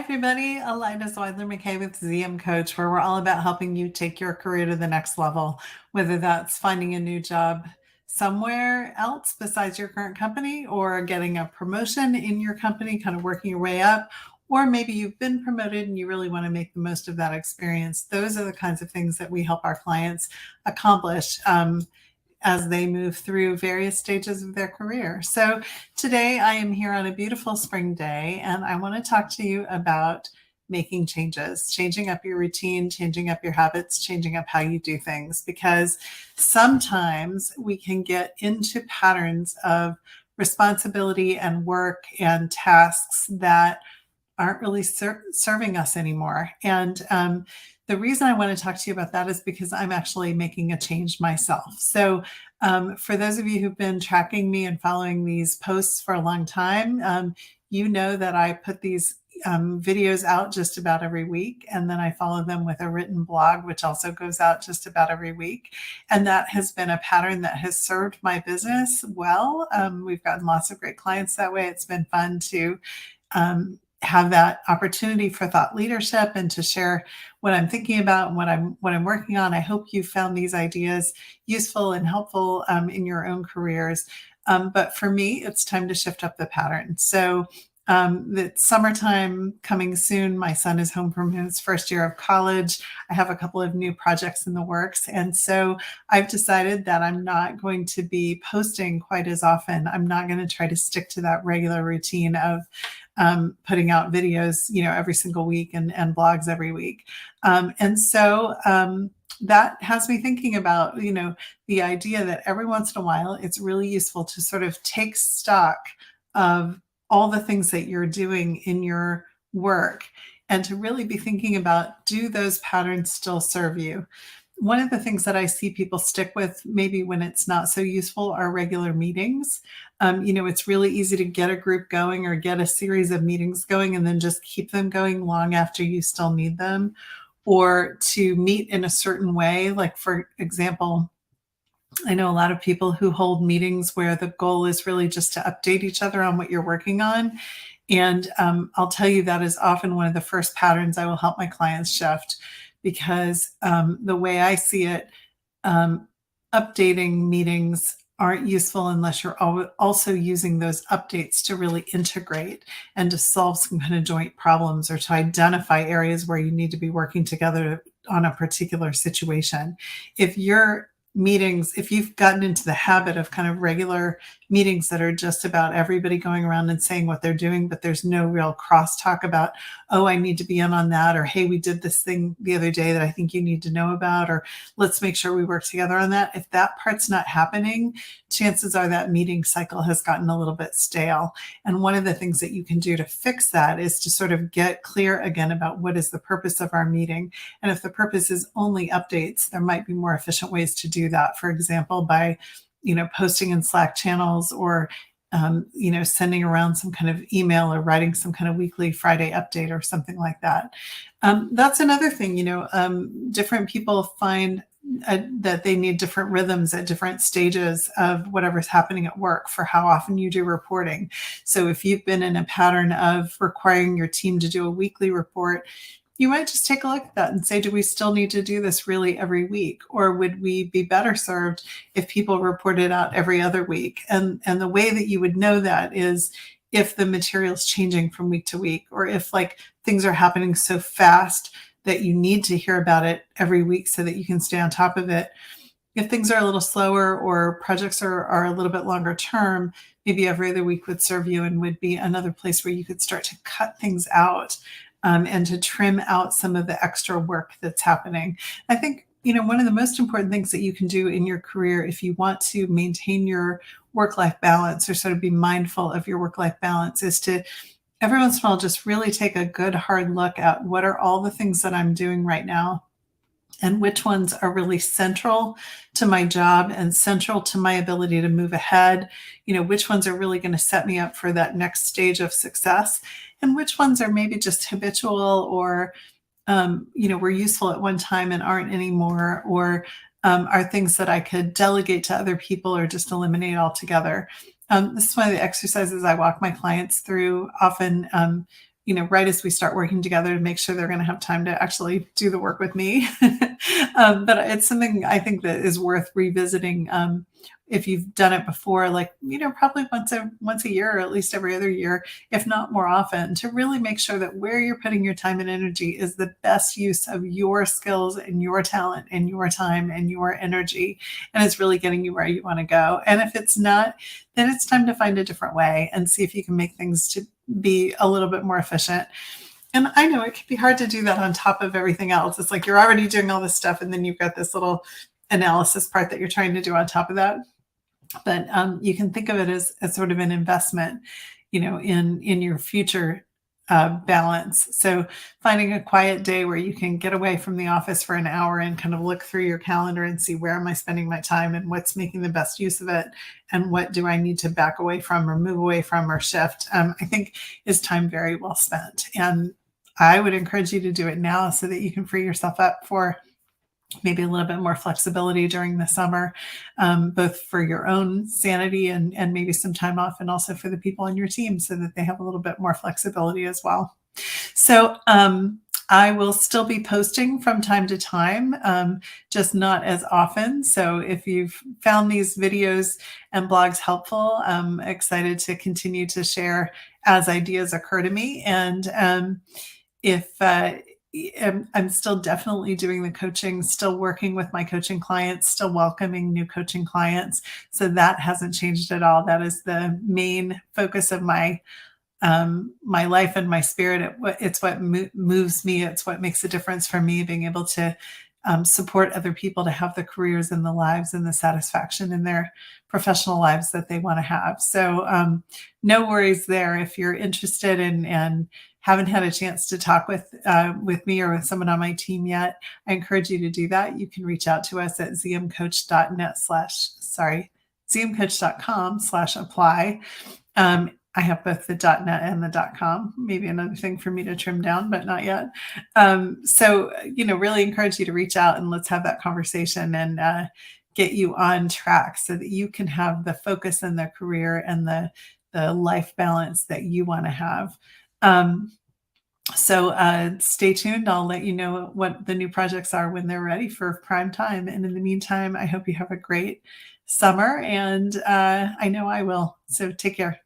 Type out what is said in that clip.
everybody. Alina Zweidler-McKay with ZM Coach, where we're all about helping you take your career to the next level, whether that's finding a new job somewhere else besides your current company or getting a promotion in your company, kind of working your way up, or maybe you've been promoted and you really want to make the most of that experience. Those are the kinds of things that we help our clients accomplish. As they move through various stages of their career. So today I am here on a beautiful spring day, and I want to talk to you about making changes, changing up your routine, changing up your habits, changing up how you do things, because sometimes we can get into patterns of responsibility and work and tasks that aren't really serving us anymore. And the reason I want to talk to you about that is because I'm actually making a change myself. So for those of you who've been tracking me and following these posts for a long time, you know that I put these videos out just about every week, and then I follow them with a written blog, which also goes out just about every week. And that has been a pattern that has served my business well. We've gotten lots of great clients that way. It's been fun to have that opportunity for thought leadership and to share what I'm thinking about and what I'm working on. I hope you found these ideas useful and helpful in your own careers. But for me, it's time to shift up the pattern. So it's summertime coming soon. My son is home from his first year of college. I have a couple of new projects in the works. And so I've decided that I'm not going to be posting quite as often. I'm not going to try to stick to that regular routine of putting out videos, every single week and blogs every week. And so that has me thinking about, the idea that every once in a while, it's really useful to sort of take stock of all the things that you're doing in your work and to really be thinking about, do those patterns still serve you? One of the things that I see people stick with, maybe when it's not so useful, are regular meetings. It's really easy to get a group going or get a series of meetings going and then just keep them going long after you still need them, or to meet in a certain way. Like, for example, I know a lot of people who hold meetings where the goal is really just to update each other on what you're working on. And I'll tell you, that is often one of the first patterns I will help my clients shift, because the way I see it, updating meetings aren't useful unless you're also using those updates to really integrate and to solve some kind of joint problems or to identify areas where you need to be working together on a particular situation. If you've gotten into the habit of kind of regular meetings that are just about everybody going around and saying what they're doing, but there's no real crosstalk about, oh, I need to be in on that, or hey, we did this thing the other day that I think you need to know about, or let's make sure we work together on that. If that part's not happening, chances are that meeting cycle has gotten a little bit stale. And one of the things that you can do to fix that is to sort of get clear again about what is the purpose of our meeting. And if the purpose is only updates, there might be more efficient ways to do that. For example, by posting in Slack channels, or sending around some kind of email, or writing some kind of weekly Friday update or something like that. That's another thing. Different people find that they need different rhythms at different stages of whatever's happening at work for how often you do reporting. So if you've been in a pattern of requiring your team to do a weekly report, you might just take a look at that and say, do we still need to do this really every week? Or would we be better served if people reported out every other week? And the way that you would know that is if the material's changing from week to week, or if things are happening so fast that you need to hear about it every week so that you can stay on top of it. If things are a little slower or projects are a little bit longer term, maybe every other week would serve you and would be another place where you could start to cut things out. And to trim out some of the extra work that's happening. I think, one of the most important things that you can do in your career, if you want to maintain your work-life balance or sort of be mindful of your work-life balance, is to every once in a while just really take a good hard look at what are all the things that I'm doing right now, and which ones are really central to my job and central to my ability to move ahead. Which ones are really going to set me up for that next stage of success, and which ones are maybe just habitual, or were useful at one time and aren't anymore, or are things that I could delegate to other people or just eliminate altogether. This is one of the exercises I walk my clients through often, right as we start working together to make sure they're going to have time to actually do the work with me. But it's something I think that is worth revisiting. If you've done it before, like, probably once a year, or at least every other year, if not more often, to really make sure that where you're putting your time and energy is the best use of your skills and your talent and your time and your energy, and it's really getting you where you want to go. And if it's not, then it's time to find a different way and see if you can make things to be a little bit more efficient. And I know it can be hard to do that on top of everything else. It's like you're already doing all this stuff, and then you've got this little analysis part that you're trying to do on top of that. But you can think of it as sort of an investment, in your future balance. So finding a quiet day where you can get away from the office for an hour and kind of look through your calendar and see, where am I spending my time and what's making the best use of it, and what do I need to back away from or move away from or shift, I think is time very well spent. And I would encourage you to do it now so that you can free yourself up for maybe a little bit more flexibility during the summer, both for your own sanity and maybe some time off, and also for the people on your team so that they have a little bit more flexibility as well. So I will still be posting from time to time, just not as often. So if you've found these videos and blogs helpful, I'm excited to continue to share as ideas occur to me. And if I'm still definitely doing the coaching, still working with my coaching clients, still welcoming new coaching clients. So that hasn't changed at all. That is the main focus of my life and my spirit. It's what moves me. It's what makes a difference for me, being able to support other people to have the careers and the lives and the satisfaction in their professional lives that they want to have. So no worries there. If you're interested and haven't had a chance to talk with me or with someone on my team yet, I encourage you to do that. You can reach out to us at zmcoach.com/apply. I have both the .net and the .com. Maybe another thing for me to trim down, but not yet. So, really encourage you to reach out and let's have that conversation and get you on track so that you can have the focus and the career and the life balance that you want to have. So stay tuned. I'll let you know what the new projects are when they're ready for prime time. And in the meantime, I hope you have a great summer, and I know I will. So take care.